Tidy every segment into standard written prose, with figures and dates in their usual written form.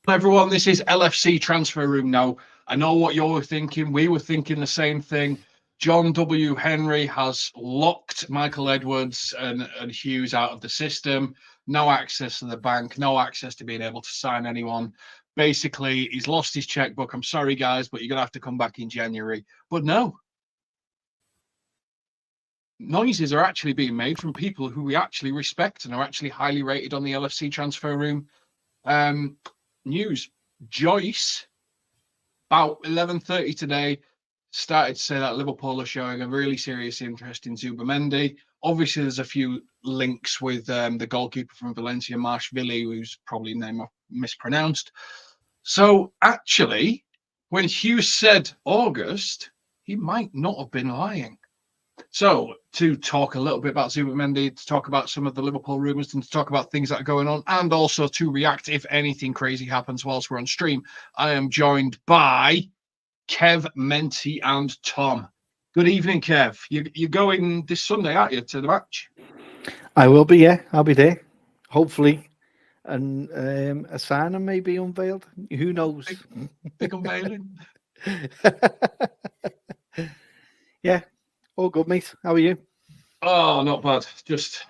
Everyone, this is LFC Transfer Room now. I know what you're thinking. We were thinking the same thing. John W. Henry has locked Michael Edwards and Hughes out of the system. No access to the bank, no access to being able to sign anyone. Basically, he's lost his checkbook. I'm sorry, guys, but you're going to have to come back in January. But no. Noises are actually being made from people who we actually respect and are actually highly rated on the LFC Transfer Room. News. Joyce, about 11:30 today, started to say that Liverpool are showing a really serious interest in Zubimendi. Obviously, there's a few links with the goalkeeper from Valencia, Marshvili, who's probably name mispronounced. So actually, when Hughes said August, he might not have been lying. So to talk a little bit about Zubimendi, to talk about some of the Liverpool rumours, and to talk about things that are going on, and also to react if anything crazy happens whilst we're on stream, I am joined by Kev, Menti, and Tom. Good evening, Kev. You're going this Sunday, aren't you, to the match? I will be, yeah. I'll be there. Hopefully. And a signing may be unveiled. Who knows? Big unveiling. Yeah. All good, mate. How are you? Oh, not bad. Just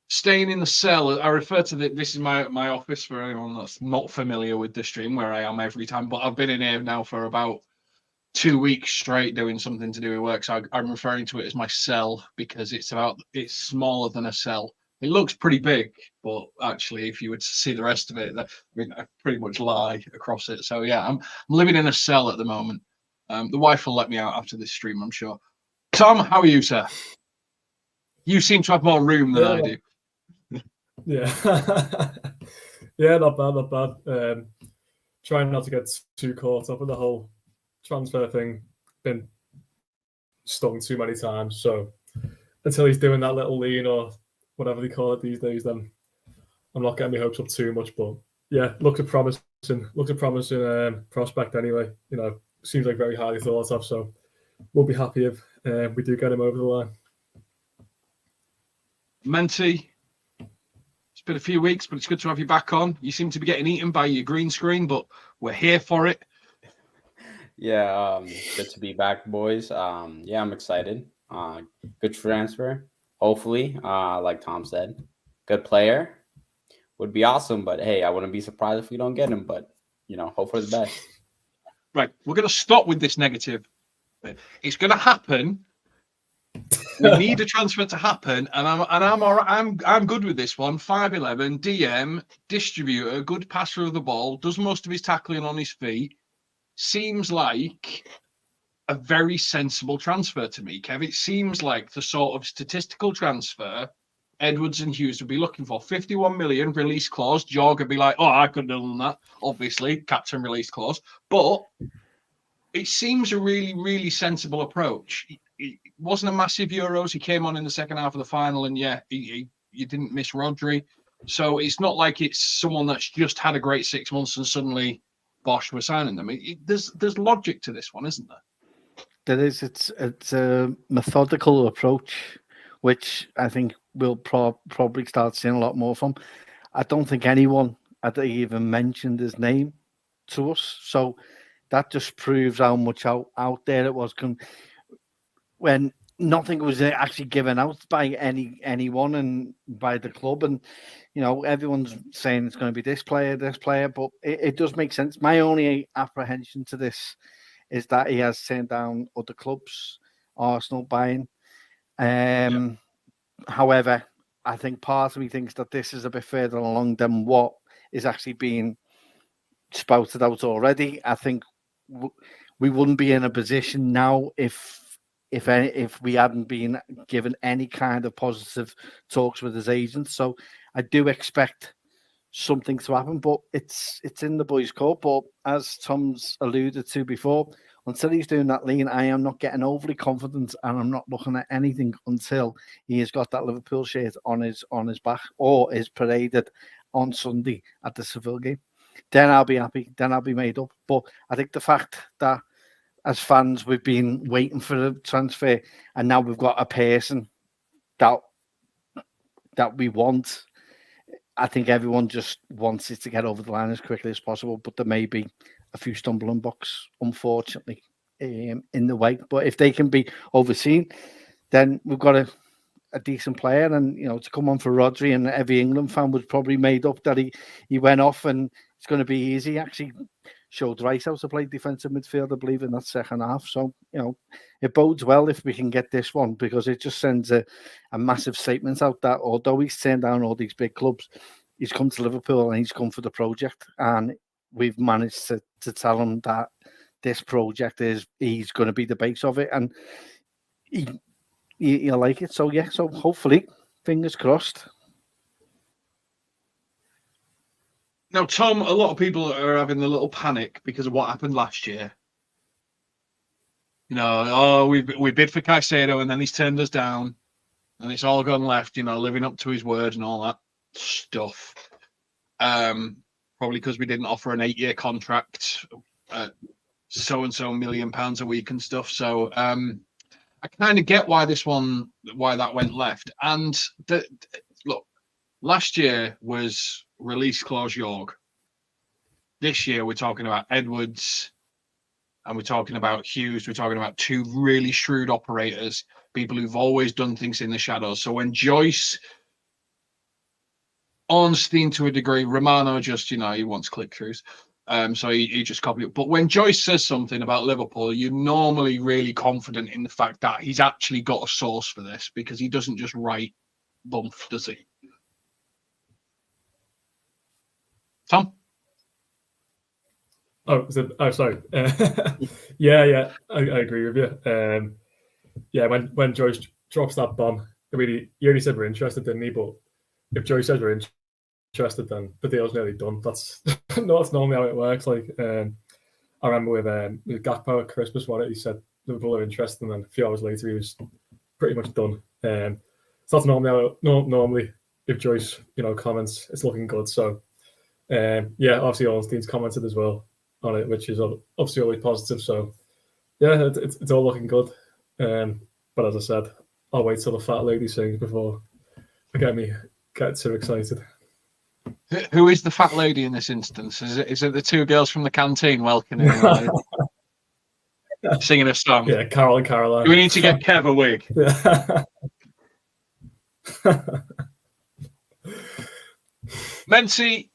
staying in the cell. I refer to this is my office for anyone that's not familiar with the stream where I am every time, but I've been in here now for about 2 weeks straight doing something to do with work. So I'm referring to it as my cell because it's smaller than a cell. It looks pretty big, but actually, if you were to see the rest of it, I pretty much lie across it. So yeah, I'm living in a cell at the moment. The wife will let me out after this stream, I'm sure. Tom, how are you, sir? You seem to have more room than I do. Yeah. Yeah, not bad. Trying not to get too caught up with the whole transfer thing. Been stung too many times. So until he's doing that little lean or whatever they call it these days, then I'm not getting my hopes up too much. But yeah, looks a promising prospect anyway. You know, seems like very highly thought of. So we'll be happy if we do get him over the line. Menti, it's been a few weeks, but it's good to have you back on. You seem to be getting eaten by your green screen, but we're here for it. Yeah, good to be back, boys. Yeah, I'm excited. Good transfer. Hopefully, like Tom said, good player. Would be awesome, but hey, I wouldn't be surprised if we don't get him. But hope for the best. Right, we're going to stop with this negative. It's going to happen. We need a transfer to happen, and I'm good with this one. 5'11", DM, distributor, good passer of the ball, does most of his tackling on his feet. Seems like a very sensible transfer to me, Kev. It seems like the sort of statistical transfer Edwards and Hughes would be looking for. 51 million release clause. Jorg would be like, oh, I couldn't have done that. Obviously, captain release clause. But it seems a really, really sensible approach. It wasn't a massive Euros. He came on in the second half of the final, and yeah, you didn't miss Rodri. So it's not like it's someone that's just had a great 6 months and suddenly Bosch were signing them. There's logic to this one, isn't there? There is. It's a methodical approach, which I think we'll probably start seeing a lot more from. I don't think anyone had even mentioned his name to us, so that just proves how much out there it was. When nothing was actually given out by anyone and by the club, and everyone's saying it's going to be this player, but it does make sense. My only apprehension to this is that he has turned down other clubs, Arsenal buying. However, I think part of me thinks that this is a bit further along than what is actually being spouted out already. I think we wouldn't be in a position now if we hadn't been given any kind of positive talks with his agent. So I do expect something to happen, but it's in the boys' court. But as Tom's alluded to before, until he's doing that lean, I am not getting overly confident, and I'm not looking at anything until he has got that Liverpool shirt on his back or is paraded on Sunday at the Seville game. Then I'll be happy. Then I'll be made up. But I think the fact that as fans we've been waiting for the transfer, and now we've got a person that we want, I think everyone just wants it to get over the line as quickly as possible, but there may be a few stumbling blocks, unfortunately, in the way. But if they can be overseen, then we've got a decent player. And, to come on for Rodri, and every England fan was probably made up that he went off and it's going to be easy. Actually showed Rice how to play defensive midfield, I believe, in that second half. So, it bodes well if we can get this one, because it just sends a massive statement out that although he's turned down all these big clubs, he's come to Liverpool and he's come for the project. And we've managed to tell him that this project he's going to be the base of it. And you like it. So, yeah, so hopefully, fingers crossed. Now, Tom, a lot of people are having a little panic because of what happened last year. We bid for Caicedo and then he's turned us down and it's all gone left, living up to his word and all that stuff. Probably because we didn't offer an 8-year contract at so-and-so £1 million a week and stuff. So I kind of get why that went left. And look, last year was release clause York. This year we're talking about Edwards and we're talking about Hughes. We're talking about two really shrewd operators, people who've always done things in the shadows. So when Joyce, Ornstein to a degree, Romano just, he wants click-throughs. So he just copied it. But when Joyce says something about Liverpool, you're normally really confident in the fact that he's actually got a source for this, because he doesn't just write bump, does he? Tom? Sorry. Yeah, I agree with you. When Joyce drops that bomb, he already said we're interested, didn't he? But if Joyce says we're interested, then the deal's nearly done. That's normally how it works. Like, I remember with Gakpo at Christmas, he said Liverpool are interested, and then a few hours later he was pretty much done. So that's normally if Joyce comments, it's looking good. So obviously Ornstein's commented as well on it, which is obviously really positive. So yeah, it's all looking good. But as I said, I'll wait till the fat lady sings before I get too excited. Who is the fat lady in this instance? Is it the two girls from the canteen welcoming singing a song? Yeah, Carol and Caroline. Do we need to get Kev a wig? Yeah. Mensy,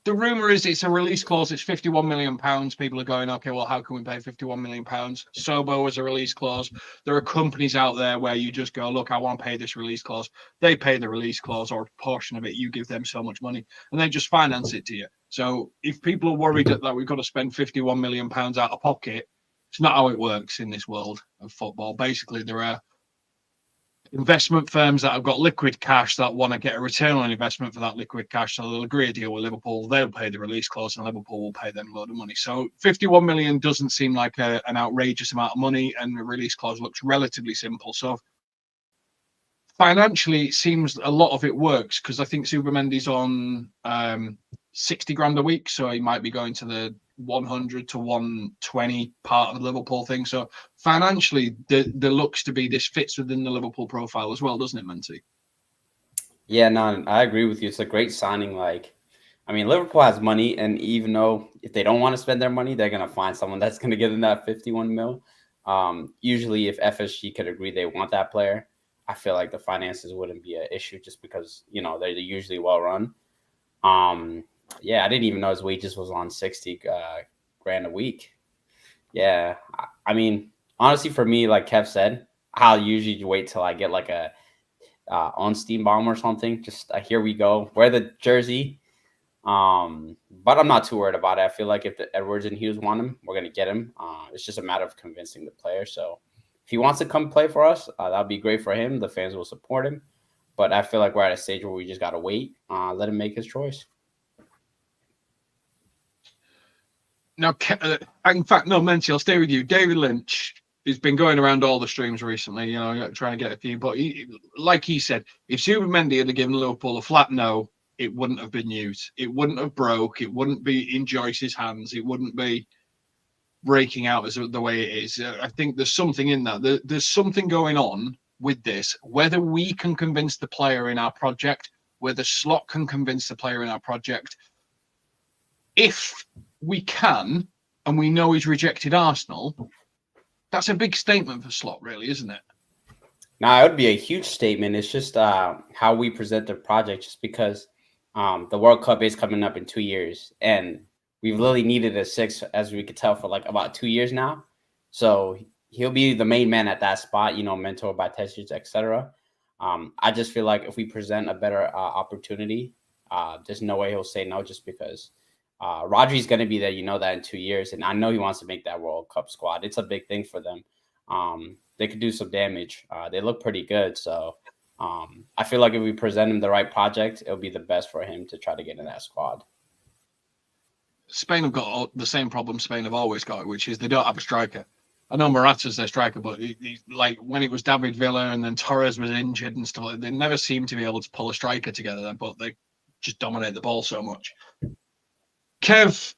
the rumour is it's a release clause. It's £51 million. People are going, okay, well, how can we pay £51 million? Sobo was a release clause. There are companies out there where you just go, look, I want to pay this release clause. They pay the release clause or a portion of it. You give them so much money and they just finance it to you. So if people are worried that we've got to spend £51 million out of pocket, it's not how it works in this world of football. Basically, there are investment firms that have got liquid cash that want to get a return on investment for that liquid cash. So they'll agree a deal with Liverpool. They'll pay the release clause and Liverpool will pay them a load of money. So 51 million doesn't seem like an outrageous amount of money, and the release clause looks relatively simple. So financially, it seems a lot of it works, because I think Zubimendi's on 60 grand a week. So he might be going to the 100 to 120 part of the Liverpool thing. So financially, there looks to be this fits within the Liverpool profile as well, doesn't it, Menti? Yeah, no, I agree with you. It's a great signing. Liverpool has money, and even though if they don't want to spend their money, they're going to find someone that's going to give them that 51 mil. Usually if FSG could agree they want that player, I feel like the finances wouldn't be an issue, just because, they're usually well run. Yeah, I didn't even know his wages was on 60 grand a week. Yeah, I mean, honestly, for me, like Kev said, I'll usually wait till I get like a Ornstein bomb or something. Just here we go, wear the jersey. But I'm not too worried about it. I feel like if the Edwards and Hughes want him, we're gonna get him. It's just a matter of convincing the player. So if he wants to come play for us, that'll be great for him. The fans will support him. But I feel like we're at a stage where we just gotta wait, let him make his choice. Now, in fact, no, Menti, I'll stay with you. David Lynch has been going around all the streams recently, trying to get a few. But like he said, if Zubimendi had given Liverpool a flat no, it wouldn't have been used. It wouldn't have broke. It wouldn't be in Joyce's hands. It wouldn't be breaking out as the way it is. I think there's something in that. There's something going on with this. Whether we can convince the player in our project whether Slot can convince the player in our project. If we can, and we know he's rejected Arsenal, that's a big statement for Slot, really, isn't it? Now, it would be a huge statement. It's just how we present the project, just because the World Cup is coming up in 2 years, and we've literally needed a 6, as we could tell, for like about 2 years now. So he'll be the main man at that spot, mentored by Tessius, etc. I just feel like if we present a better opportunity, there's no way he'll say no, just because Rodri's going to be there, that in 2 years. And I know he wants to make that World Cup squad. It's a big thing for them. They could do some damage. They look pretty good. So I feel like if we present him the right project, it'll be the best for him to try to get in that squad. Spain have got the same problem Spain have always got, which is they don't have a striker. I know Morata's their striker, but like when it was David Villa and then Torres was injured and stuff, they never seemed to be able to pull a striker together, but they just dominate the ball so much. Kev,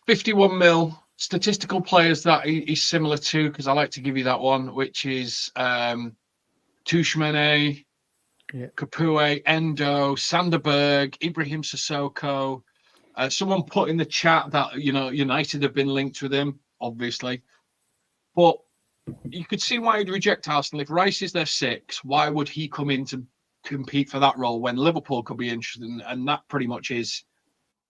51 mil, statistical players that he's similar to, because I like to give you that one, which is Tushmene, Kapue, Endo, Sanderberg, Ibrahim Sissoko. Someone put in the chat that, United have been linked with him, obviously. But you could see why he'd reject Arsenal. If Rice is their 6, why would he come in to compete for that role when Liverpool could be interested in? And that pretty much is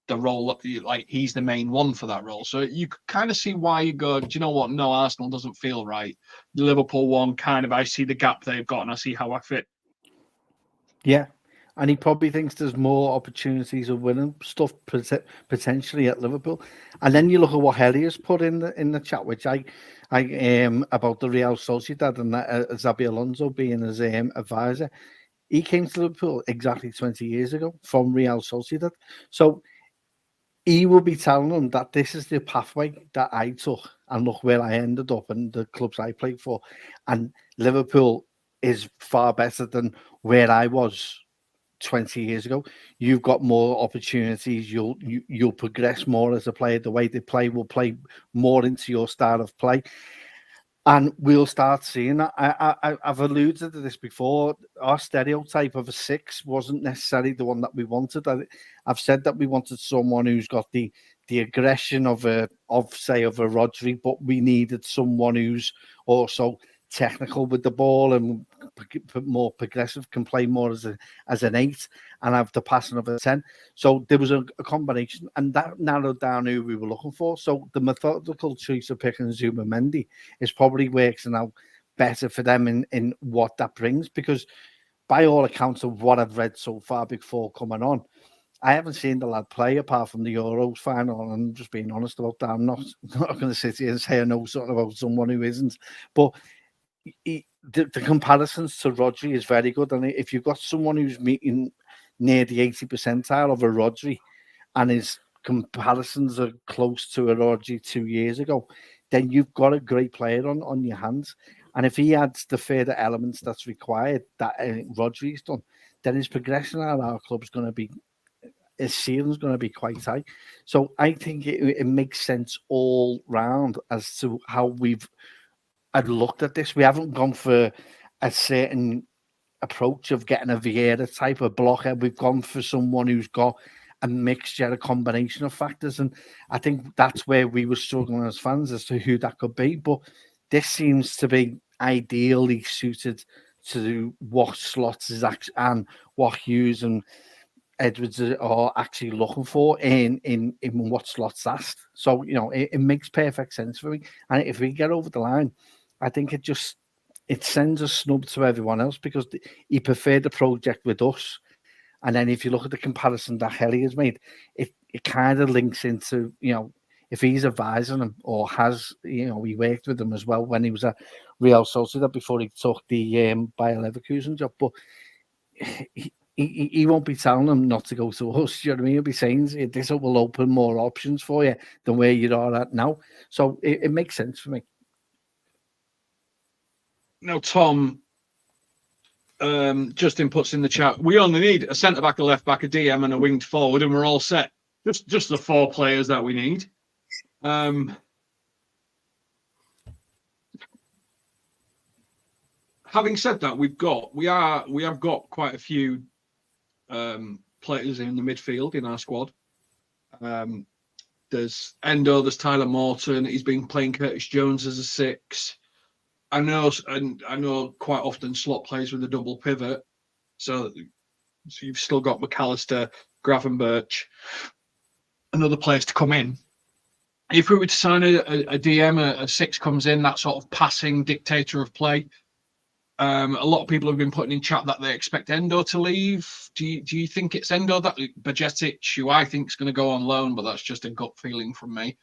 the role, like he's the main one for that role. So you could kind of see why you go, do you know what? No, Arsenal doesn't feel right. The Liverpool one, kind of, I see the gap they've got and I see how I fit. Yeah. And he probably thinks there's more opportunities of winning stuff potentially at Liverpool. And then you look at what Hellier's put in the chat, which I about the Real Sociedad and Xabi Alonso being his advisor. He came to Liverpool exactly 20 years ago from Real Sociedad. So he will be telling them that this is the pathway that I took, and look where I ended up and the clubs I played for. And Liverpool is far better than where I was 20 years ago. You've got more opportunities. You'll progress more as a player. The way they play will play more into your style of play, and we'll start seeing that. I've alluded to this before. Our stereotype of a 6 wasn't necessarily the one that we wanted. I've said that we wanted someone who's got the aggression of a Rodri, but we needed someone who's also technical with the ball and more progressive, can play more as an 8 and have the passing of a 10. So there was a combination, and that narrowed down who we were looking for. So the methodical choice of picking Zubimendi is probably working out better for them in what that brings, because by all accounts of what I've read so far before coming on, I haven't seen the lad play apart from the Euros final, and I'm just being honest about that. I'm not going to sit here and say I know something about someone who isn't, but the comparisons to Rodri is very good. And if you've got someone who's meeting near the 80th percentile of a Rodri and his comparisons are close to a Rodri 2 years ago, then you've got a great player on your hands. And if he adds the further elements that's required that Rodri's done, then his progression at our club is going to be, his ceiling's going to be quite high. So I think it makes sense all round as to how I'd looked at this. We haven't gone for a certain approach of getting a Vieira type of blocker. We've gone for someone who's got a mixture, a combination of factors. And I think that's where we were struggling as fans as to who that could be. But this seems to be ideally suited to what Slots is actually, and what Hughes and Edwards are actually looking for in what Slots asked. So, it makes perfect sense for me. And if we get over the line, I think it sends a snub to everyone else, because he preferred the project with us. And then if you look at the comparison that Kelleher has made, it kind of links into, if he's advising him or has, he worked with him as well when he was at Real Sociedad before he took the Bayer Leverkusen job. But he won't be telling them not to go to us. Do you know what I mean? He'll be saying this will open more options for you than where you are at now. So it makes sense for me. Now, Tom, Justin puts in the chat, we only need a centre-back, a left-back, a DM and a winged forward, and we're all set. Just the 4 players that we need. Having said that, we have got quite a few players in the midfield in our squad. There's Endo, there's Tyler Morton. He's been playing Curtis Jones as a 6. I know quite often Slot plays with a double pivot. So you've still got McAllister, Gravenberch, and other players to come in. If we were to sign a DM, a 6 comes in, that sort of passing dictator of play. A lot of people have been putting in chat that they expect Endo to leave. Do you think it's Endo? That Bajcetic, who I think is going to go on loan, but that's just a gut feeling from me.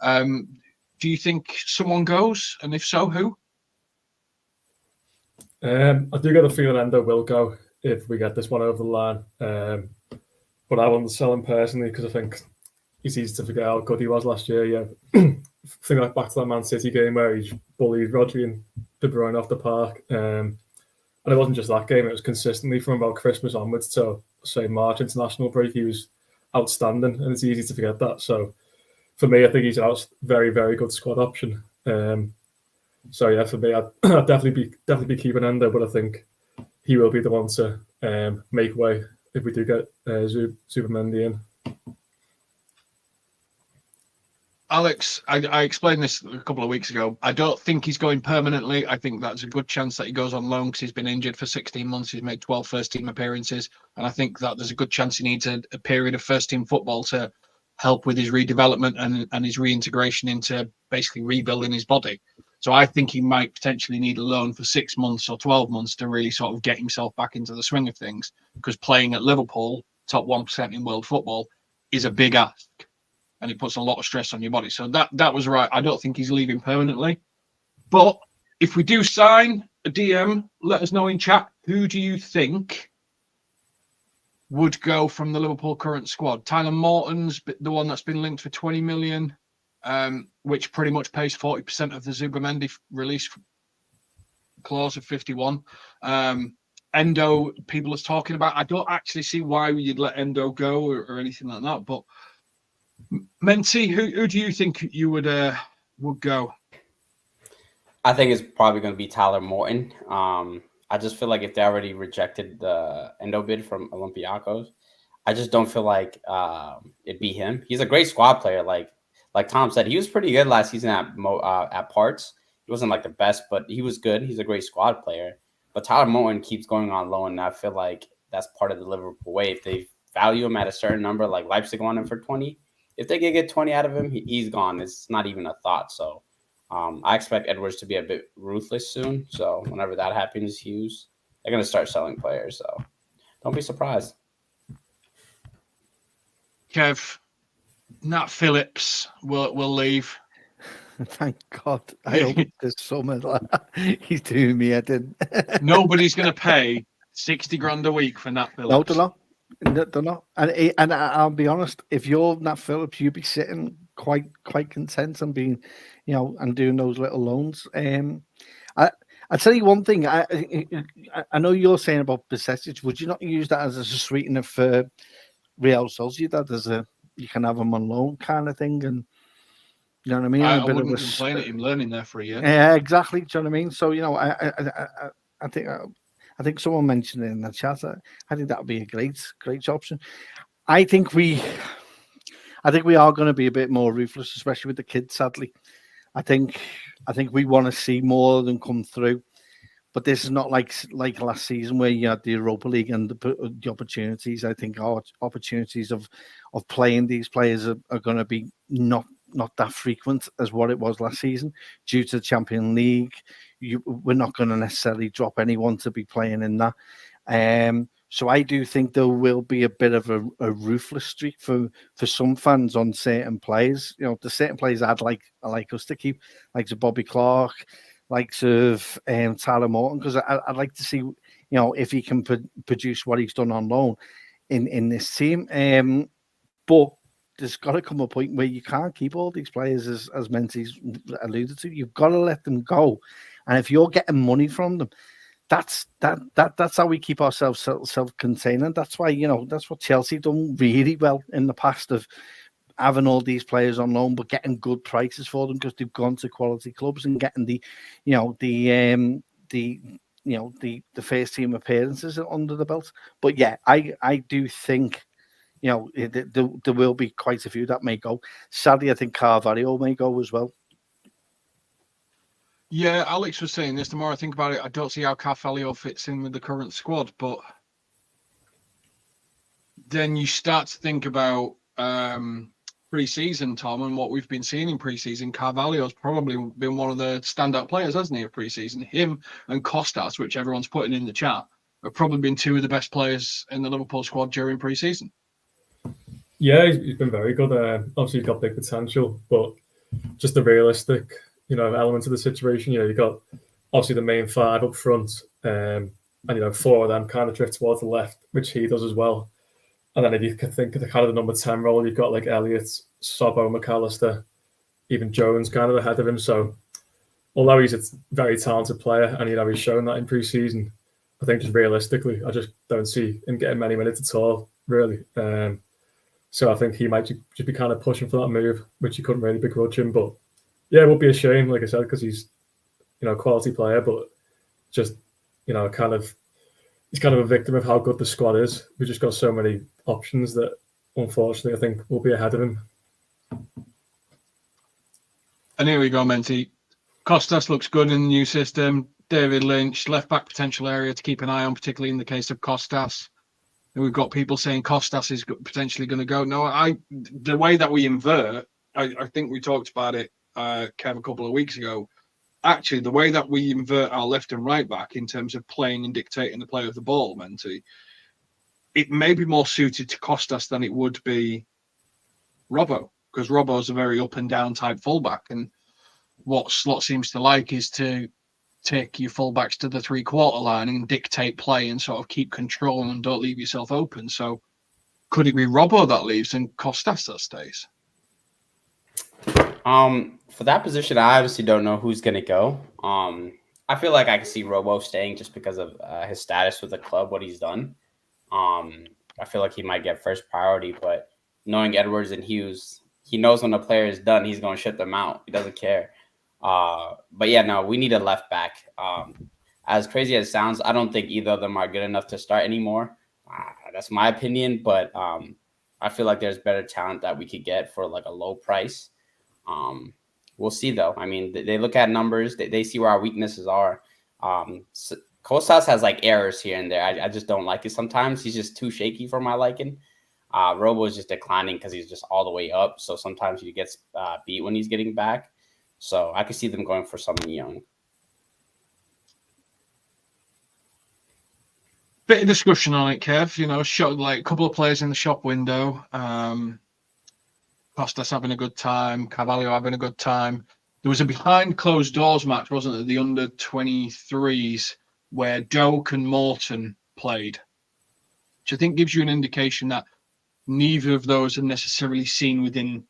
Do you think someone goes? And if so, who? I do get a feeling Endo will go if we get this one over the line. But I want to sell him personally because I think it's easy to forget how good he was last year. Yeah, think back to that Man City game where he bullied Rodri and De Bruyne off the park. And it wasn't just that game; it was consistently from about Christmas onwards to say March international break. He was outstanding, and it's easy to forget that. So for me, I think he's a very, very good squad option. So yeah, for me, I'd definitely be keeping Endo, but I think he will be the one to make way if we do get Zubimendi in. Alex, I explained this a couple of weeks ago. I don't think he's going permanently. I think that's a good chance that he goes on loan because he's been injured for 16 months. He's made 12 first-team appearances. And I think that there's a good chance he needs a period of first-team football to help with his redevelopment and his reintegration into basically rebuilding his body. So I think he might potentially need a loan for 6 months or 12 months to really sort of get himself back into the swing of things, because playing at Liverpool, top 1% in world football, is a big ask. And it puts a lot of stress on your body. So that was right. I don't think he's leaving permanently. But if we do sign a DM, let us know in chat. Who do you think would go from the Liverpool current squad? Tyler Morton's the one that's been linked for 20 million, which pretty much pays 40% of the Zubimendi release clause of 51. Endo, people are talking about. I don't actually see why you'd let Endo go or anything like that, but Menti, who do you think you would go? I think it's probably going to be Tyler Morton. I just feel like if they already rejected the Endo bid from Olympiacos, I just don't feel like it'd be him. He's a great squad player. Like Tom said, he was pretty good last season at parts. He wasn't like the best, but he was good. He's a great squad player. But Tyler Morton keeps going on loan, and I feel like that's part of the Liverpool way. If they value him at a certain number, like Leipzig want him for 20, if they can get 20 out of him, he's gone. It's not even a thought. So I expect Edwards to be a bit ruthless soon. So whenever that happens, Hughes, they're going to start selling players. So don't be surprised. Kev, Nat Phillips will leave. Thank God. I hope this summer he's doing me head in. Nobody's going to pay 60 grand a week for Nat Phillips. No, they're not. They're not. And I'll be honest, if you're Nat Phillips, you'd be sitting quite content and being, and doing those little loans. I'll tell you one thing. I know you're saying about Bajcetic. Would you not use that as a sweetener for Real Sociedad, as you can have him on loan kind of thing? And you know what I mean? I wouldn't complain at him learning there for a year. Yeah, exactly. Do you know what I mean? So I think someone mentioned it in the chat. I think that would be a great option. I think we are going to be a bit more ruthless, especially with the kids. Sadly, I think we want to see more of them come through. But this is not like last season where you had the Europa League and the opportunities. I think our opportunities of playing these players are going to be not that frequent as what it was last season due to the Champions League. We're not going to necessarily drop anyone to be playing in that. So I do think there will be a bit of a ruthless streak for some fans on certain players. The certain players I'd like us to keep, like Bobby Clark, likes of Tyler Morton, because I'd like to see, if he can produce what he's done on loan in this team. But there's got to come a point where you can't keep all these players, as Menti's alluded to. You've got to let them go, and if you're getting money from them, that's how we keep ourselves self-contained. That's why that's what Chelsea done really well in the past, of having all these players on loan but getting good prices for them because they've gone to quality clubs and getting the the first team appearances under the belt. But yeah, I do think there will be quite a few that may go. Sadly, I think Carvalho may go as well. Yeah, Alex was saying this. The more I think about it, I don't see how Carvalho fits in with the current squad. But then you start to think about pre-season, Tom, and what we've been seeing in pre-season. Carvalho's probably been one of the standout players, hasn't he, of pre-season? Him and Costas, which everyone's putting in the chat, have probably been two of the best players in the Liverpool squad during pre-season. Yeah, he's been very good. Obviously, he's got big potential, but just the realistic, element of the situation. You got obviously the main five up front, and four of them kind of drift towards the left, which he does as well. And then if you could think of the kind of the number 10 role, you've got like Elliott, Sobbo, McAllister, even Jones kind of ahead of him. So although he's a very talented player and he's shown that in pre-season, I think just realistically, I just don't see him getting many minutes at all, really. So I think he might just be kind of pushing for that move, which you couldn't really begrudge him. But yeah, it would be a shame, like I said, because he's a quality player, but just he's kind of a victim of how good the squad is. We've just got so many options that, unfortunately, I think we'll be ahead of him. And here we go, Menti. Costas looks good in the new system. David Lynch, left back potential area to keep an eye on, particularly in the case of Costas. And we've got people saying Costas is potentially going to go. No, the way that we invert, I think we talked about it, Kev, a couple of weeks ago. Actually, the way that we invert our left and right back in terms of playing and dictating the play of the ball, Menti, it may be more suited to Costas than it would be Robbo, because Robbo's a very up and down type fullback. And what Slot seems to like is to take your fullbacks to the 3/4 line and dictate play and sort of keep control and don't leave yourself open. So could it be Robbo that leaves and Costas that stays? For that position, I obviously don't know who's going to go. I feel like I can see Robbo staying just because of his status with the club, what he's done. I feel like he might get first priority, but knowing Edwards and Hughes, he knows when a player is done, he's going to shut them out. He doesn't care. But yeah, no, we need a left back. As crazy as it sounds, I don't think either of them are good enough to start anymore. That's my opinion, but I feel like there's better talent that we could get for like a low price. We'll see though. I mean, they look at numbers, they see where our weaknesses are. Costas has like errors here and there. I just don't like it sometimes. He's just too shaky for my liking. Robo is just declining because he's just all the way up. So sometimes he gets beat when he's getting back. So I could see them going for someone young. Bit of discussion on it, Kev. Shot like a couple of players in the shop window. Costas having a good time, Carvalho having a good time. There was a behind closed doors match, wasn't there? The under 23s where Doak and Morton played, which I think gives you an indication that neither of those are necessarily seen within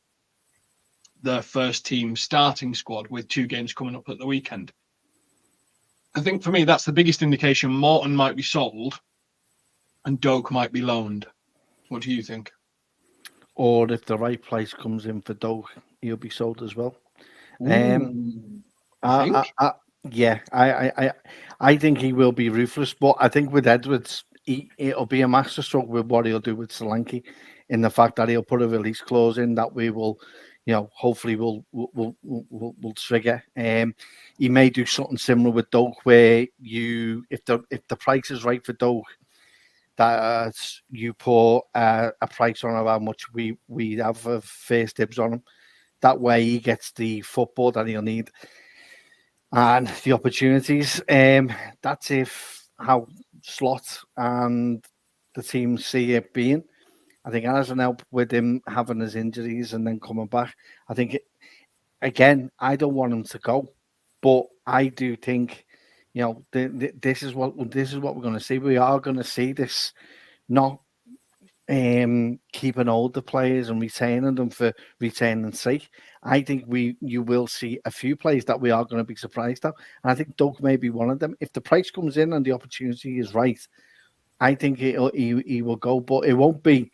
the first team starting squad with 2 games coming up at the weekend. I think for me, that's the biggest indication. Morton might be sold and Doak might be loaned. What do you think? Or if the right price comes in for Doak, he'll be sold as well. I think he will be ruthless, but I think with Edwards, it'll be a masterstroke with what he'll do with Solanke, in the fact that he'll put a release clause in that we will, hopefully we'll trigger. He may do something similar with Doak, where if the price is right for Doak, that you put a price on how much we have first dibs on him. That way he gets the football that he'll need and the opportunities. That's how Slot and the team see it being. I think Alisson helped with him having his injuries and then coming back. I think, again, I don't want him to go, but I do think, this is what we're going to see. We are going to see this, not keeping older players and retaining them for retaining's sake. I think you will see a few players that we are going to be surprised at, and I think Doug may be one of them. If the price comes in and the opportunity is right, I think he will go, but it won't be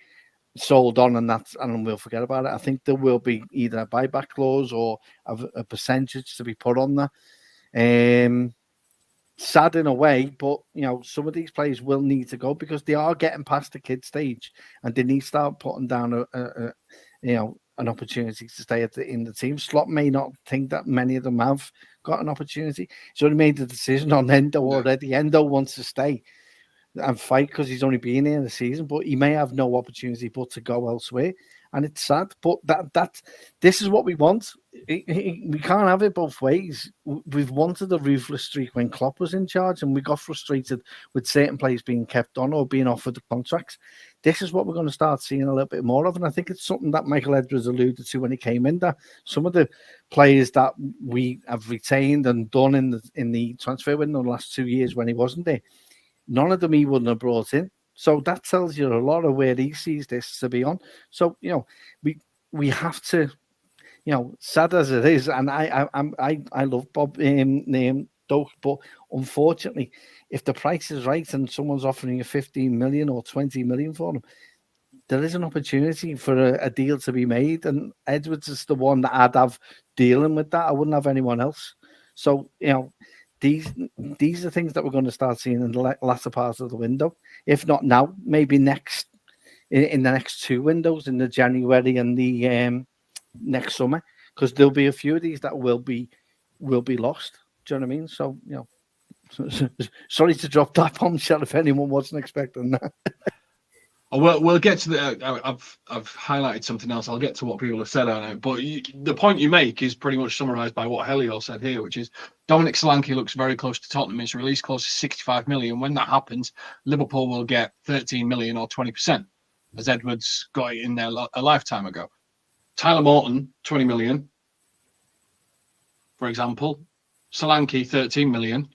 sold on and we'll forget about it. I think there will be either a buyback clause or a percentage to be put on there. sad in a way, but some of these players will need to go because they are getting past the kid stage, and they need to start putting down an opportunity to stay in the team. Slot may not think that many of them have got an opportunity. He's already made the decision on Endo already. Endo wants to stay and fight because he's only been here in the season, but he may have no opportunity but to go elsewhere. And it's sad, but this is what we want. We can't have it both ways. We've wanted a ruthless streak when Klopp was in charge, and we got frustrated with certain players being kept on or being offered the contracts. This is what we're going to start seeing a little bit more of, and I think it's something that Michael Edwards alluded to when he came in, that some of the players that we have retained and done in the transfer window the last 2 years when he wasn't there, none of them he wouldn't have brought in. So that tells you a lot of where he sees this to be on. So we have to, sad as it is, and I love Bob Doak, but unfortunately, if the price is right and someone's offering you 15 million or 20 million for them, there is an opportunity for a deal to be made, and Edwards is the one that I'd have dealing with that. I wouldn't have anyone else. So these are things that we're going to start seeing in the latter part of the window. If not now, maybe in the next 2 windows, in the January and the next summer, because there'll be a few of these that will be lost. Do you know what I mean? So sorry to drop that bombshell if anyone wasn't expecting that. We'll get to the. I've highlighted something else. I'll get to what people have said on it. But the point you make is pretty much summarised by what Helio said here, which is Dominic Solanke looks very close to Tottenham. His release clause is 65 million. When that happens, Liverpool will get 13 million or 20%, as Edwards got it in there a lifetime ago. Tyler Morton, 20 million, for example. Solanke, 13 million.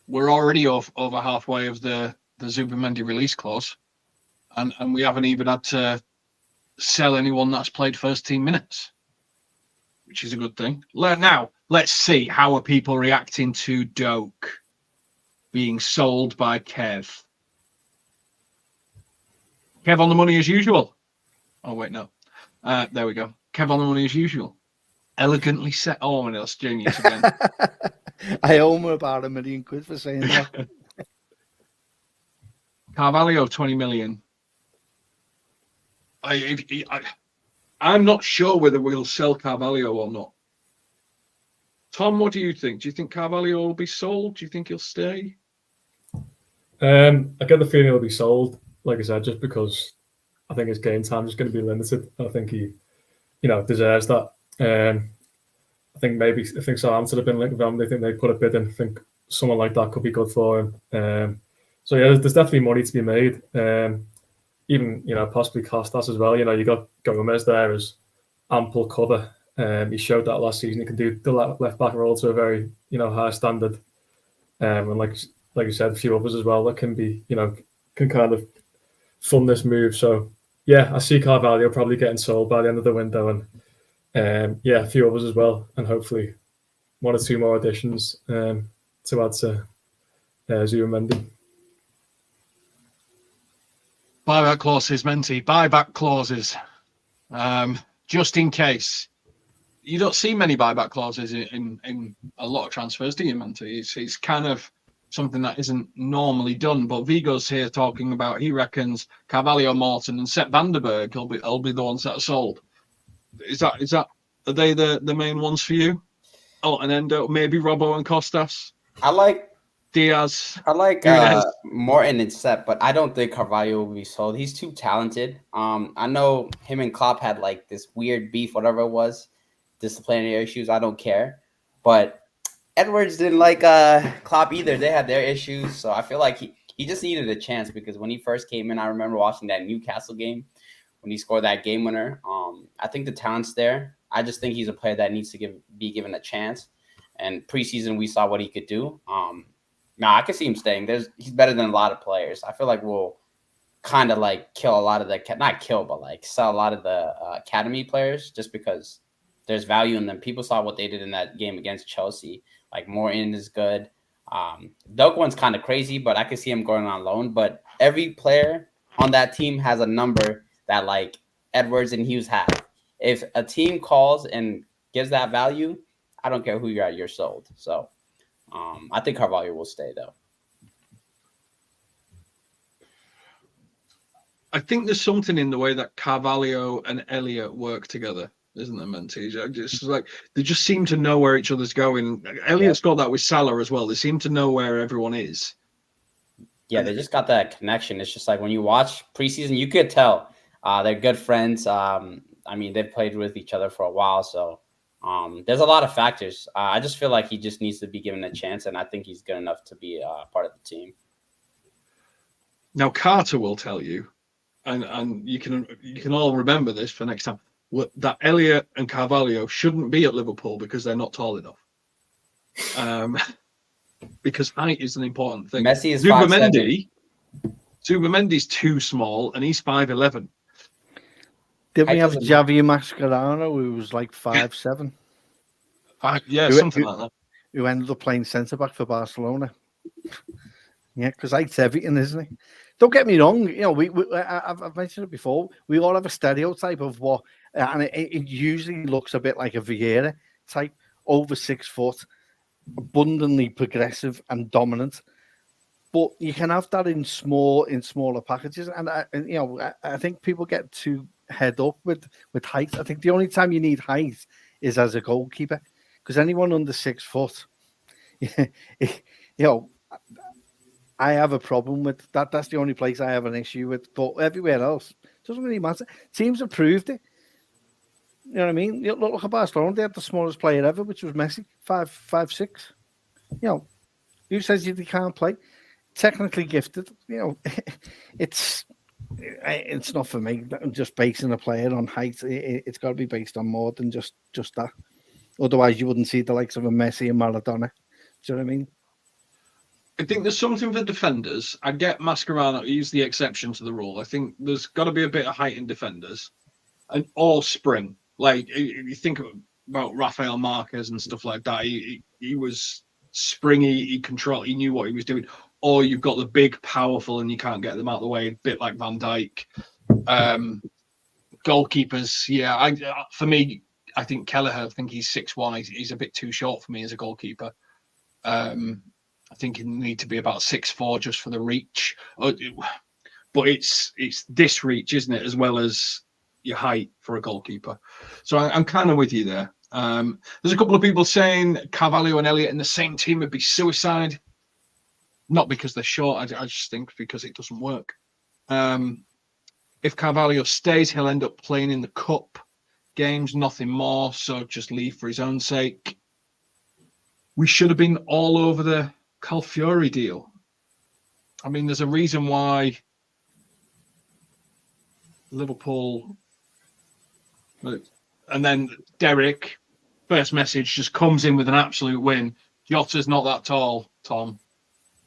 We're already over halfway of the Zubimendi release clause. And we haven't even had to sell anyone that's played first team minutes, which is a good thing. Now, let's see how are people reacting to Doak being sold by Kev. Kev on the money as usual. Oh, wait, no. There we go. Kev on the money as usual. Elegantly set. Oh, and that's genius again. I owe him about £1 million for saying that. Carvalho, 20 million. I'm not sure whether we'll sell Carvalho or not. Tom, what do you think? Do you think Carvalho will be sold? Do you think he'll stay? I get the feeling he'll be sold, like I said, just because I think his game time is going to be limited. I think he, deserves that. I think Southampton have been linked with him. They think they put a bid in. I think someone like that could be good for him. So yeah, there's definitely money to be made. Even possibly Costas as well. You got Gomez there as ample cover. He showed that last season. He can do the left back role to a very high standard. And like you said, a few others as well that can be can kind of fund this move. So yeah, I see Carvalho probably getting sold by the end of the window, and a few others as well, and hopefully 1 or 2 more additions to add to Zubimendi. Buyback clauses, Menti. Buyback clauses. Just in case. You don't see many buyback clauses in a lot of transfers, do you, Menti? It's kind of something that isn't normally done. But Vigo's here talking about, he reckons Carvalho, Morton, and Sepp Vandenberg will be the ones that are sold. Is that are they the main ones for you? Oh, and then maybe Robbo and Costas. I like Diaz. I like Morton and Sepp, but I don't think Carvalho will be sold. He's too talented. I know him and Klopp had like this weird beef, whatever it was, disciplinary issues. I don't care, but Edwards didn't like Klopp either. They had their issues, so I feel like he just needed a chance, because when he first came in, I remember watching that Newcastle game when he scored that game winner. I think the talent's there. I just think he's a player that needs to be given a chance. And preseason, we saw what he could do. I could see him staying. He's better than a lot of players. I feel like we'll kind of like kill a lot of not kill, but like sell a lot of the academy players, just because there's value in them. People saw what they did in that game against Chelsea. Like Morton is good. Doak one's kind of crazy, but I could see him going on loan. But every player on that team has a number that like Edwards and Hughes have. If a team calls and gives that value, I don't care who you're at, you're sold. So I think Carvalho will stay though. I think there's something in the way that Carvalho and Elliott work together, isn't there, Menti? Just like they just seem to know where each other's going. Elliott's got that with Salah as well. They seem to know where everyone is. Yeah, they just got that connection. It's just like when you watch preseason, you could tell they're good friends. I mean, they've played with each other for a while, so there's a lot of factors. I just feel like he just needs to be given a chance, and I think he's good enough to be part of the team. Now, Carter will tell you, and you can all remember this for next time, that Elliott and Carvalho shouldn't be at Liverpool because they're not tall enough. Because height is an important thing. Messi is Zubimendi's too small, and he's 5'11". Did we have Javier Mascherano, who was like 5'7"? Something like that. Who ended up playing centre-back for Barcelona. Yeah, because height's everything, isn't he? Don't get me wrong. You know, I've mentioned it before. We all have a stereotype of what, and it usually looks a bit like a Vieira type, over 6 foot, abundantly progressive and dominant. But you can have that in smaller packages, and I think people get too head up with height. I think the only time you need height is as a goalkeeper, because anyone under 6 foot, I have a problem with that. That's the only place I have an issue with. But everywhere else, it doesn't really matter. Teams have proved it. You know what I mean? Look at Barcelona. They had the smallest player ever, which was Messi, 5'6". You know, who says he can't play? Technically gifted. You know, it's not for me. Just basing a player on height, it's got to be based on more than just that. Otherwise, you wouldn't see the likes of a Messi and Maradona. Do you know what I mean? I think there's something for defenders. I get Mascherano. He's the exception to the rule. I think there's got to be a bit of height in defenders, and all spring. Like if you think about Rafael Marquez and stuff like that, he was springy. He knew what he was doing. Or you've got the big, powerful, and you can't get them out of the way. A bit like Van Dijk. Goalkeepers, for me, I think Kelleher. I think he's 6'1". He's a bit too short for me as a goalkeeper. I think you need to be about 6'4" just for the reach. But it's this reach, isn't it, as well as your height for a goalkeeper. So I'm kind of with you there. There's a couple of people saying Carvalho and Elliott in the same team would be suicide. Not because they're short. I just think because it doesn't work. If Carvalho stays, he'll end up playing in the cup games, nothing more. So just leave for his own sake. We should have been all over the Calfiori deal. I mean, there's a reason why Liverpool, and then Derek, first message, just comes in with an absolute win. Jota's not that tall, Tom,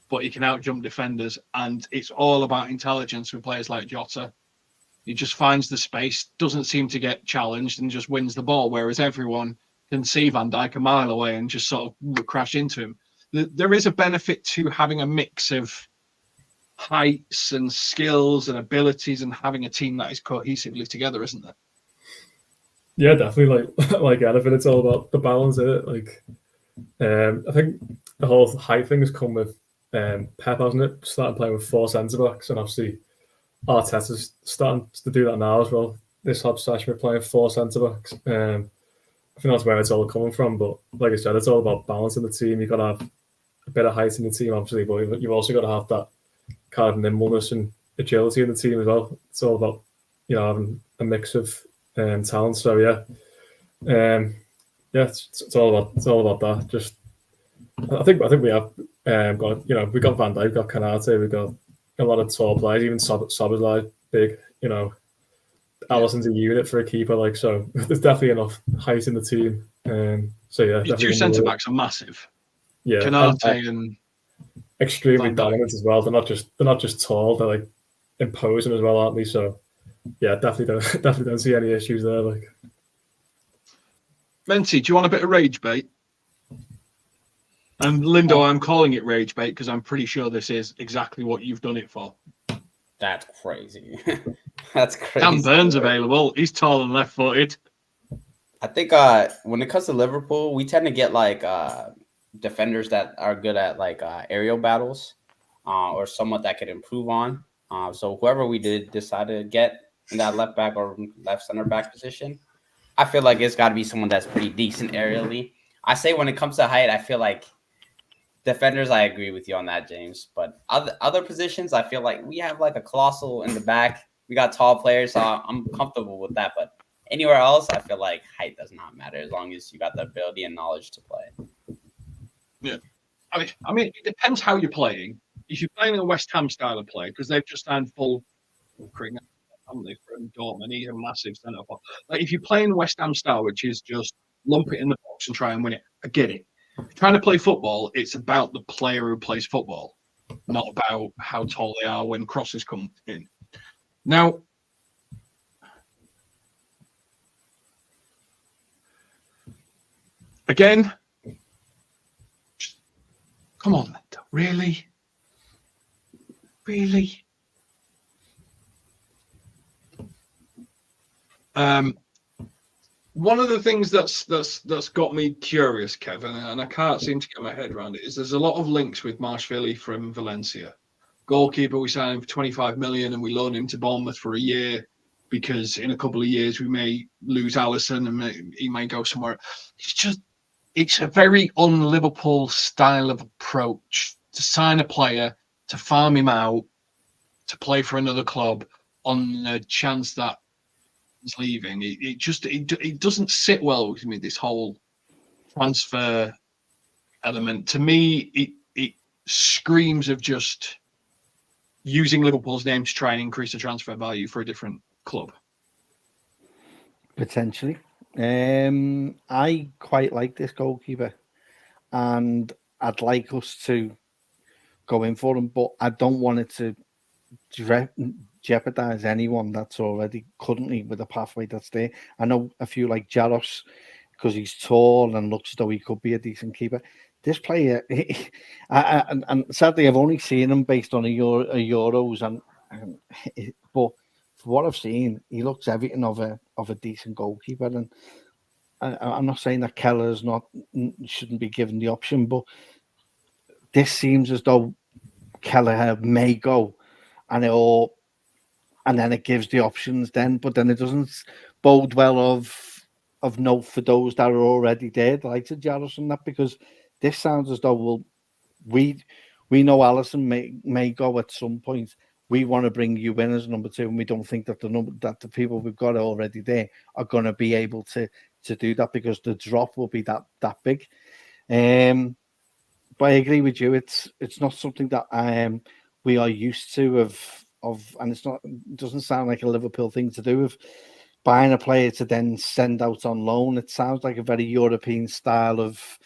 but he can outjump defenders, and it's all about intelligence with players like Jota. He just finds the space, doesn't seem to get challenged, and just wins the ball, whereas everyone can see Van Dijk a mile away and just sort of crash into him. There is a benefit to having a mix of heights and skills and abilities and having a team that is cohesively together, isn't there? Yeah, definitely. Like anything, it's all about the balance of it. Like, I think the whole height thing has come with Pep, hasn't it? Starting playing with 4 centre backs, and obviously Arteta's starting to do that now as well. This hot session we're playing 4 centre backs. I think that's where it's all coming from. But like I said, it's all about balancing the team. You've got to have a bit of height in the team, obviously, but you've also got to have that kind of nimbleness and agility in the team as well. It's all about, having a mix of talent. So it's all about that. Just I think we have got we got Van Dijk, we've got Kanate, we've got a lot of tall players. Even Szoboszlai, big. Alisson's a unit for a keeper. Like, so there's definitely enough height in the team. Your 2 centre backs are massive. Yeah, Kanate and extremely dominant as well. They're not just tall. They're like imposing as well, aren't they? So yeah, definitely don't see any issues there. Like, Menti, do you want a bit of rage bait? And Lindo, I'm calling it rage bait because I'm pretty sure this is exactly what you've done it for. That's crazy. That's crazy. Dan Burns available. He's tall and left-footed. I think when it comes to Liverpool, we tend to get like defenders that are good at like aerial battles, or someone that could improve on. So whoever we did decide to get in that left back or left center back position, I feel like it's got to be someone that's pretty decent aerially. I say when it comes to height, I feel like defenders, I agree with you on that, James. But other positions, I feel like we have like a colossal in the back. We got tall players, so I'm comfortable with that. But anywhere else, I feel like height does not matter as long as you got the ability and knowledge to play. Yeah. I mean, it depends how you're playing. If you're playing a West Ham style of play, because they've just signed full haven't they, from Dortmund, he's a massive centre forward. Like if you're playing West Ham style, which is just lump it in the box and try and win it, I get it. If you're trying to play football, it's about the player who plays football, not about how tall they are when crosses come in. Now, again, come on, really? Really? One of the things that's got me curious, Kevin, and I can't seem to get my head around it, is there's a lot of links with Marshvili from Valencia. Goalkeeper, we signed him for 25 million and we loan him to Bournemouth for a year because in a couple of years we may lose Alisson and he may go somewhere. It's a very un-Liverpool style of approach to sign a player, to farm him out, to play for another club on the chance that he's leaving. It doesn't sit well with me, this whole transfer element. To me, it screams of just using Liverpool's name to try and increase the transfer value for a different club. Potentially. I quite like this goalkeeper and I'd like us to go in for him, but I don't want it to jeopardize anyone that's already currently with a pathway that's there. I know a few like Jaros, because he's tall and looks as though he could be a decent keeper. This player, and sadly, I've only seen him based on Euros, but for what I've seen, he looks everything of a decent goalkeeper. And I'm not saying that Kelleher's shouldn't be given the option, but this seems as though Kelleher may go, and then it gives the options then, but then it doesn't bode well of note for those that are already there, like to Jaros and that, because this sounds as though we know Alisson may go at some point. We want to bring you in as number two, and we don't think that the people we've got already there are going to be able to do that because the drop will be that big. But I agree with you. It's not something that we are used to and it doesn't sound like a Liverpool thing to do with buying a player to then send out on loan. It sounds like a very European style of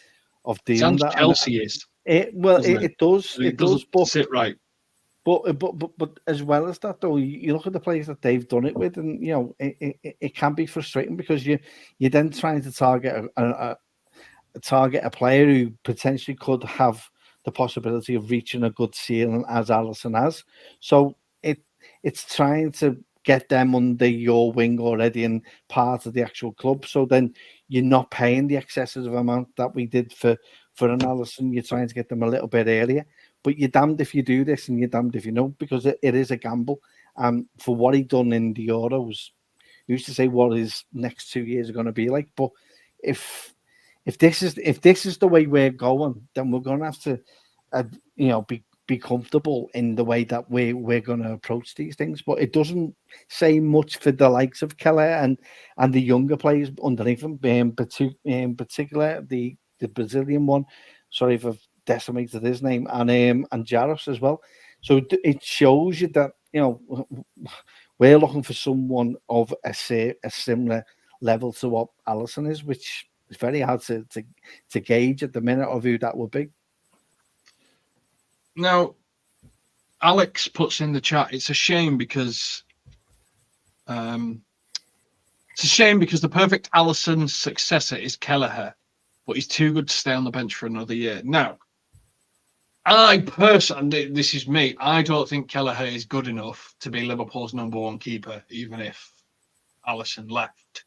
dealing. Sounds that. Chelsea is. It does. It does. But sit right. But as well as that, though, you look at the players that they've done it with, and you know it can be frustrating because you're then trying to target a player who potentially could have the possibility of reaching a good ceiling as Alisson has. So it's trying to get them under your wing already and part of the actual club. So then you're not paying the excessive amount that we did for an Alisson. You're trying to get them a little bit earlier. But you're damned if you do this and you're damned if you don't, because it is a gamble. For what he done in the Euros, you used to say what his next 2 years are going to be like. But if this is the way we're going, then we're going to have to, be comfortable in the way that we're going to approach these things. But it doesn't say much for the likes of Kelleher and the younger players underneath him, in particular the Brazilian one. Sorry if I've decimated his name, and Jaros as well. So it shows you that we're looking for someone of a similar level to what Alisson is, which is very hard to gauge at the minute of who that would be. Now, Alex puts in the chat, it's a shame because the perfect Alisson successor is Kelleher, but he's too good to stay on the bench for another year. Now, I personally, this is me, I don't think Kelleher is good enough to be Liverpool's number one keeper, even if Alisson left.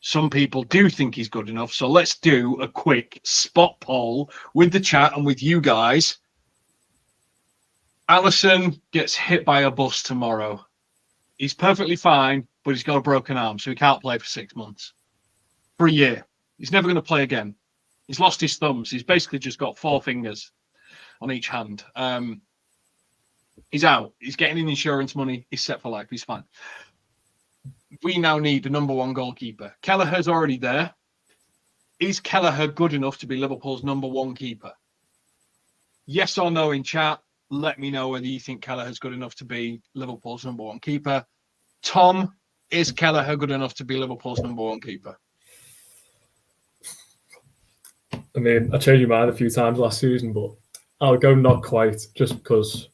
Some people do think he's good enough. So let's do a quick spot poll with the chat and with you guys. Alisson gets hit by a bus tomorrow. He's perfectly fine, but he's got a broken arm, so he can't play for 6 months. For a year. He's never going to play again. He's lost his thumbs. He's basically just got 4 fingers on each hand. He's out. He's getting in insurance money. He's set for life. He's fine. We now need a number 1 goalkeeper. Kelleher's already there. Is Kelleher good enough to be Liverpool's number 1 keeper? Yes or no in chat. Let me know whether you think Kelleher's good enough to be Liverpool's number 1 keeper. Tom, is Kelleher good enough to be Liverpool's number 1 keeper? I mean, I changed my mind a few times last season, but I'll go not quite, just because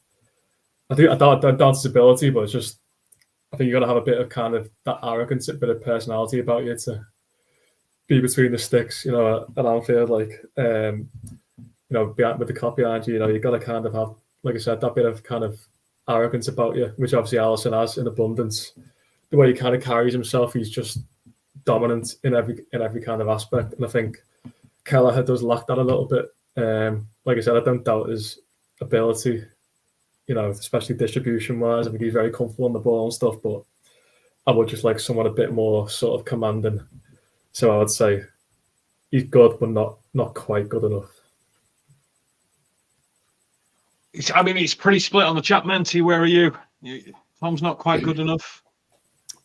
I doubt his ability, but it's just, I think you got to have a bit of kind of that arrogance, a bit of personality about you to be between the sticks, at Anfield, like, with the cop behind you, you got to kind of have, like I said, that bit of kind of arrogance about you, which obviously Alisson has in abundance. The way he kind of carries himself, he's just dominant in every kind of aspect, and I think Kelleher does lack that a little bit. Like I said, I don't doubt his ability, especially distribution-wise. I think he's very comfortable on the ball and stuff, but I would just like someone a bit more sort of commanding. So I would say he's good, but not quite good enough. It's pretty split on the chat, Menti. Where are you? Tom's not quite good enough.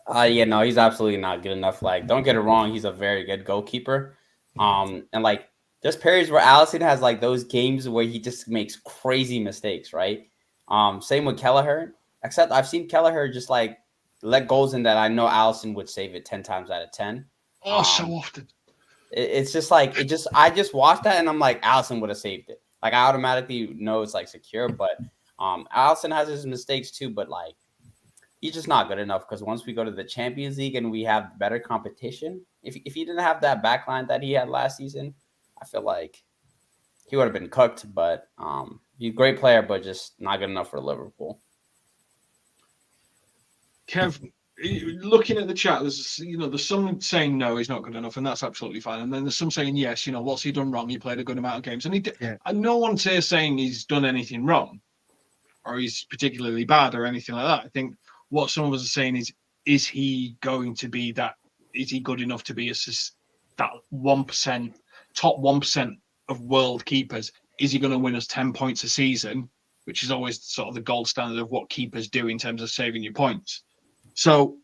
No, he's absolutely not good enough. Like, don't get it wrong, he's a very good goalkeeper. And like, there's periods where Alisson has like those games where he just makes crazy mistakes, right? Same with Kelleher. Except I've seen Kelleher just like let goals in that I know Alisson would save it 10 times out of 10. Oh, so often. It's just like I just watched that and I'm like, Alisson would have saved it. Like, I automatically know it's like secure, but Alisson has his mistakes too, but like he's just not good enough, because once we go to the Champions League and we have better competition, if he didn't have that backline that he had last season, I feel like he would have been cooked. But he's a great player, but just not good enough for Liverpool. Kev, looking at the chat, there's some saying no, he's not good enough, and that's absolutely fine. And then there's some saying yes, what's he done wrong? He played a good amount of games, and he did. Yeah. And no one's here saying he's done anything wrong, or he's particularly bad, or anything like that. I think what some of us are saying is he going to be that? Is he good enough to be that 1%, top 1% of world keepers? Is he going to win us 10 points a season, which is always sort of the gold standard of what keepers do in terms of saving you points? So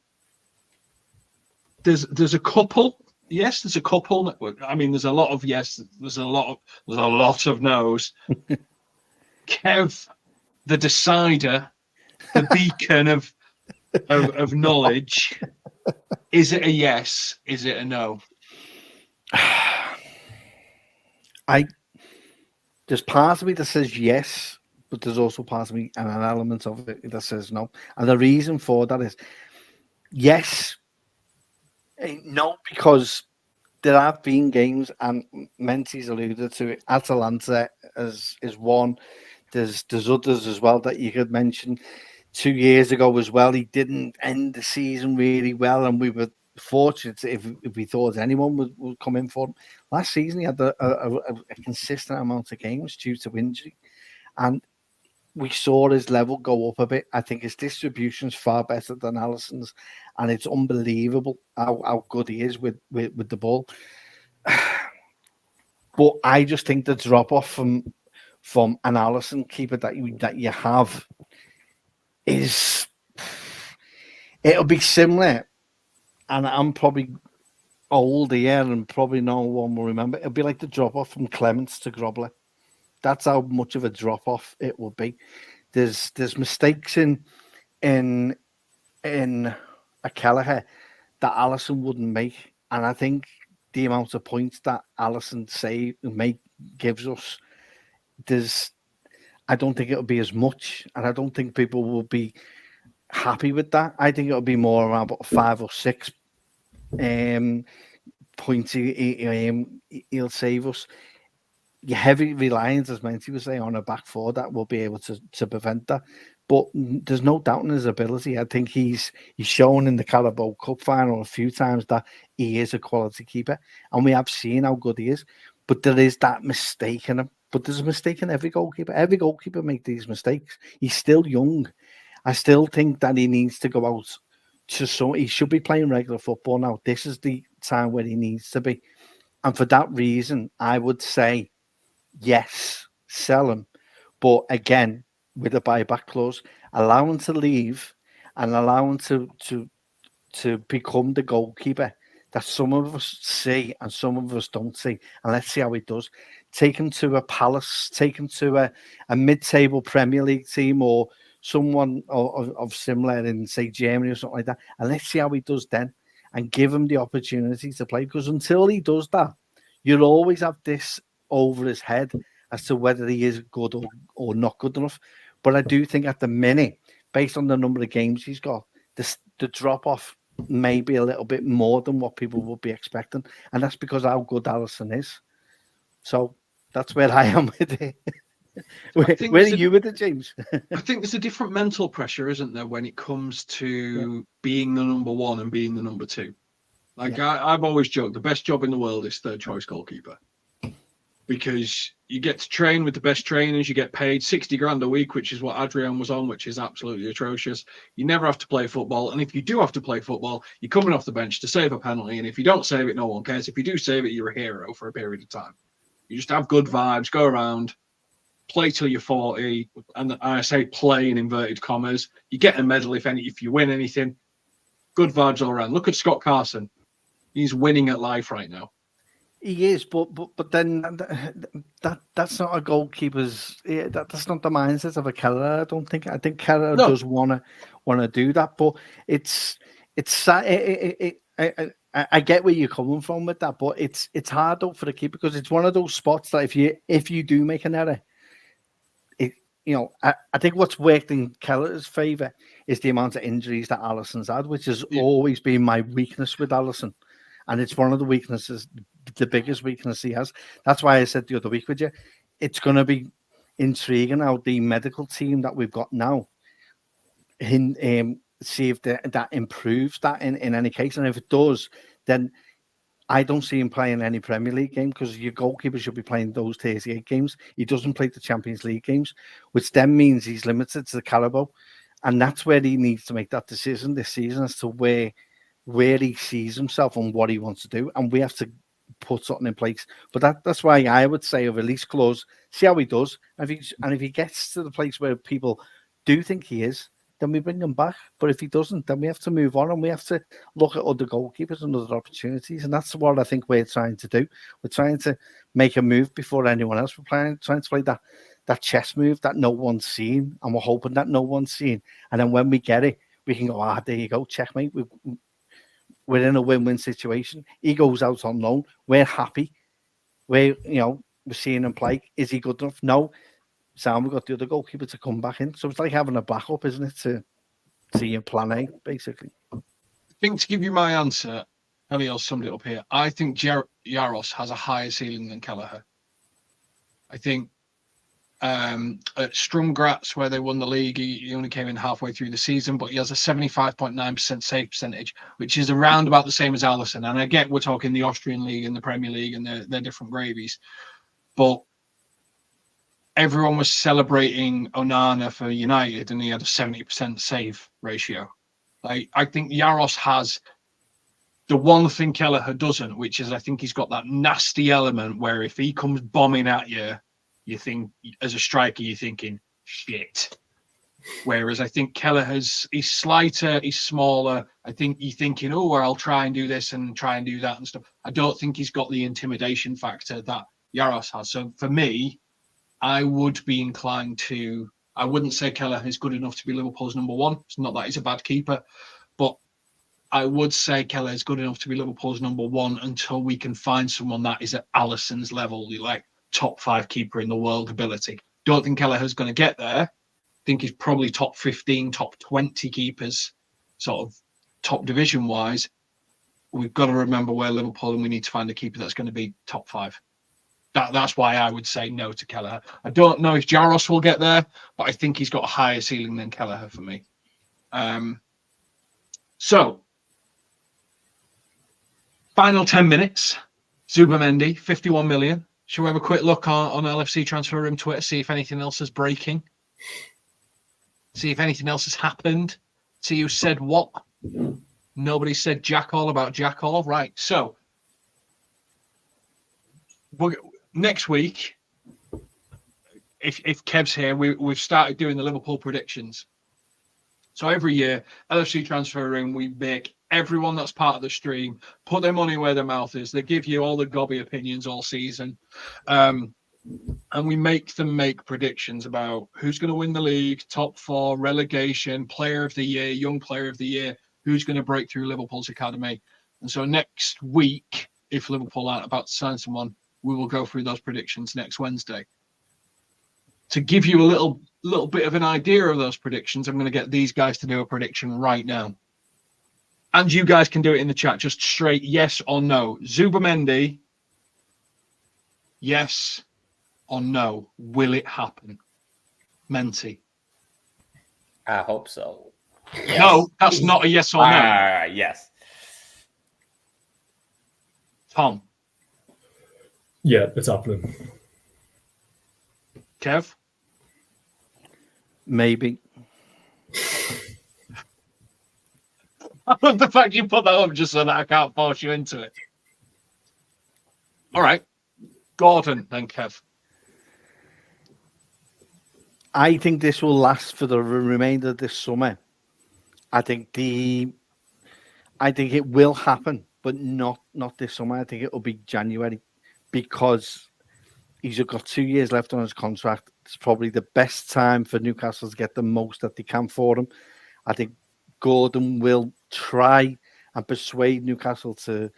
there's a couple. Yes, there's a couple. I mean, there's a lot of yes. There's a lot of no's. Kev, the decider, the beacon of knowledge. Is it a yes? Is it a no? There's part of me that says yes, but there's also part of me and an element of it that says no. And the reason for that is yes, no, because there have been games, and Menti's alluded to it. Atalanta is one. There's others as well that you could mention. 2 years ago as well, he didn't end the season really well, and we were fortunate if we thought anyone would come in for him. Last season, he had a consistent amount of games due to injury, and we saw his level go up a bit. I think his distribution's far better than Alisson's, and it's unbelievable how good he is with the ball. But I just think the drop off from an Alisson keeper that you have it'll be similar, and I'm probably old here and probably no one will remember. It'll be like the drop off from Clements to Grobler. That's how much of a drop off it will be. There's mistakes in a Kelleher that Alisson wouldn't make, and I think the amount of points that Alisson gives us, I don't think it'll be as much, and I don't think people will be happy with that. I think it'll be more around about 5 or 6 points he'll save us. Your heavy reliance, as Menti was saying, on a back four that will be able to prevent that. But there's no doubt in his ability. I think he's shown in the Carabao Cup final a few times that he is a quality keeper, and we have seen how good he is. But there is that mistake in him. But there's a mistake in every goalkeeper. Every goalkeeper makes these mistakes. He's still young. I still think that he needs to go out to some. He should be playing regular football now. This is the time where he needs to be, and for that reason, I would say yes, sell him. But again, with a buyback clause, allow him to leave and allow him to become the goalkeeper that some of us see and some of us don't see. And let's see how he does. Take him to a Palace, take him to a mid-table Premier League team or someone of similar in, say, Germany or something like that. And let's see how he does then and give him the opportunity to play. Because until he does that, you'll always have this over his head as to whether he is good or not good enough. But I do think at the minute, based on the number of games he's got, the drop-off may be a little bit more than what people would be expecting. And that's because how good Alisson is. So that's where I am with it. Where are you with it, James? I think there's a different mental pressure, isn't there, when it comes to being the number one and being the number two. Like I've always joked, the best job in the world is third choice goalkeeper. Because you get to train with the best trainers, you get paid 60 grand a week, which is what Adrian was on, which is absolutely atrocious. You never have to play football. And if you do have to play football, you're coming off the bench to save a penalty. And if you don't save it, no one cares. If you do save it, you're a hero for a period of time. You just have good vibes, go around, play till you're 40. And I say play in inverted commas. You get a medal if you win anything. Good vibes all around. Look at Scott Carson. He's winning at life right now. He is, but then that's not a goalkeeper's. That's not the mindset of a Kelleher. I don't think. I think Kelleher does want to do that, but it's I get where you're coming from with that, but it's hard though for the keeper because it's one of those spots that if you do make an error, I think what's worked in Kelleher's favour is the amount of injuries that Alisson's had, which has always been my weakness with Alisson. And it's one of the weaknesses, the biggest weakness he has. That's why I said the other week with you, it's going to be intriguing how the medical team that we've got now, see if that improves that in any case. And if it does, then I don't see him playing any Premier League game because your goalkeeper should be playing those 38 games. He doesn't play the Champions League games, which then means he's limited to the Carabao. And that's where he needs to make that decision this season as to where he sees himself and what he wants to do, and we have to put something in place. But that's why I would say a release clause. See how he does, and if he gets to the place where people do think he is, then we bring him back. But if he doesn't, then we have to move on and we have to look at other goalkeepers and other opportunities. And that's what I think we're trying to do. We're trying to make a move before anyone else. We're trying to play that chess move that no one's seen, and we're hoping that no one's seen. And then when we get it, we can go, there you go, checkmate. We're in a win-win situation. He goes out on loan. We're happy. We're seeing him play. Is he good enough? No. So we've got the other goalkeeper to come back in. So it's like having a backup, isn't it, to your plan A, basically. I think to give you my answer, Elio summed it up here. I think Jaros has a higher ceiling than Kelleher. I think at Sturm Graz, where they won the league, he only came in halfway through the season, but he has a 75.9% save percentage, which is around about the same as Alisson. And I get we're talking the Austrian league and the Premier League and they're different gravies, but everyone was celebrating Onana for United and he had a 70% save ratio. Like, I think Jaros has the one thing Kelleher doesn't, which is I think he's got that nasty element where if he comes bombing at you, you think, as a striker, you're thinking, shit. Whereas I think he's slighter, he's smaller. I think you're thinking, oh, well, I'll try and do this and try and do that and stuff. I don't think he's got the intimidation factor that Jaros has. So for me, I would be inclined to, I wouldn't say Kelleher is good enough to be Liverpool's number one. It's not that he's a bad keeper, but I would say Kelleher is good enough to be Liverpool's number one until we can find someone that is at Alisson's level, like top 5 keeper in the world ability. Don't think Kelleher's going to get there. I think he's probably top 15, top 20 keepers, sort of top division wise. We've got to remember where Liverpool, and we need to find a keeper that's going to be top 5. That's why I would say no to Kelleher. I don't know if Jaros will get there, but I think he's got a higher ceiling than Kelleher for me. So, final 10 minutes. Zubimendi, 51 million. Shall we have a quick look on LFC Transfer Room Twitter, see if anything else is breaking? See if anything else has happened? See who said what? Nobody said jack all about jack all. Right, so next week, if Kev's here, we've started doing the Liverpool predictions. So every year, LFC Transfer Room, we make everyone that's part of the stream put their money where their mouth is. They give you all the gobby opinions all season. And we make them make predictions about who's going to win the league, top 4, relegation, player of the year, young player of the year, who's going to break through Liverpool's academy. And so next week, if Liverpool aren't about to sign someone, we will go through those predictions next Wednesday. To give you a little bit of an idea of those predictions, I'm going to get these guys to do a prediction right now. And you guys can do it in the chat, just straight yes or no. Zubimendi, yes or no. Will it happen? Menti. I hope so. Yes. No, that's not a yes or no. Yes. Tom. Yeah, it's happening. Kev? Maybe. I love the fact you put that up just so that I can't force you into it. All right. Gordon, then Kev. I think this will last for the remainder of this summer. I think it will happen, but not this summer. I think it will be January because he's got 2 years left on his contract. It's probably the best time for Newcastle to get the most that they can for him. I think Gordon will try and persuade Newcastle to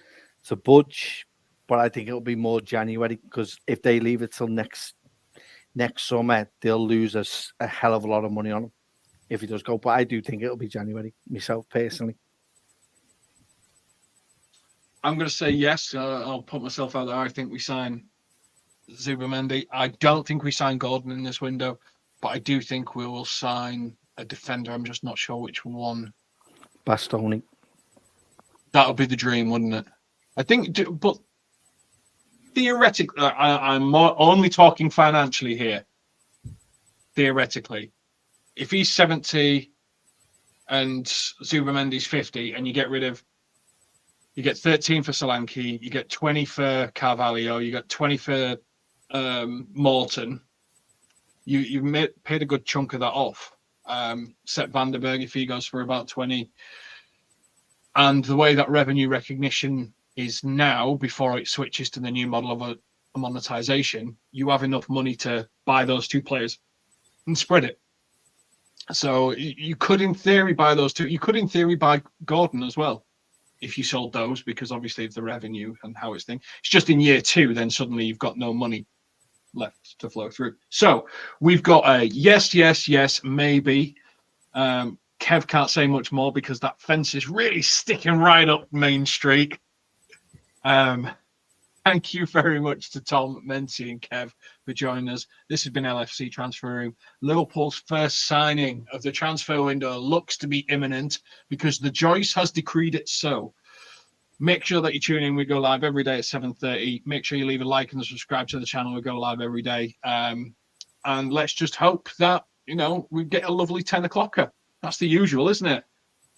budge, but I think it'll be more January because if they leave it till next summer, they'll lose a hell of a lot of money on him if he does go. But I do think it'll be January, myself personally. I'm going to say yes. I'll put myself out there. I think we sign Zubimendi. I don't think we sign Gordon in this window, but I do think we will sign a defender. I'm just not sure which one. Bastoni. That would be the dream, wouldn't it? I think, but theoretically, I'm only talking financially here. Theoretically, if he's 70 and Zubimendi's 50, and you get 13 for Solanke, you get 20 for Carvalho, you get 20 for Morton. You've paid a good chunk of that off. Sepp Vandenberg, if he goes for about 20. And the way that revenue recognition is now, before it switches to the new model of a monetization, you have enough money to buy those two players and spread it. So you could, in theory, buy those two. You could, in theory, buy Gordon as well if you sold those, because obviously of the revenue and how it's thing. It's just in year 2, then suddenly you've got no money left to flow through. So we've got a yes, maybe. Kev can't say much more because that fence is really sticking right up Main Street. Thank you very much to Tom, Menti, and Kev for joining us. This has been LFC Transfer Room. Liverpool's first signing of the transfer window looks to be imminent because the Joyce has decreed it so. Make sure that you tune in. We go live every day at 7:30. Make sure you leave a like and subscribe to the channel. We go live every day. And let's just hope that, we get a lovely 10 o'clocker. That's the usual, isn't it?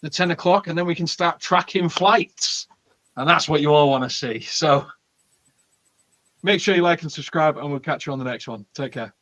The 10 o'clock, and then we can start tracking flights. And that's what you all want to see. So make sure you like and subscribe, and we'll catch you on the next one. Take care.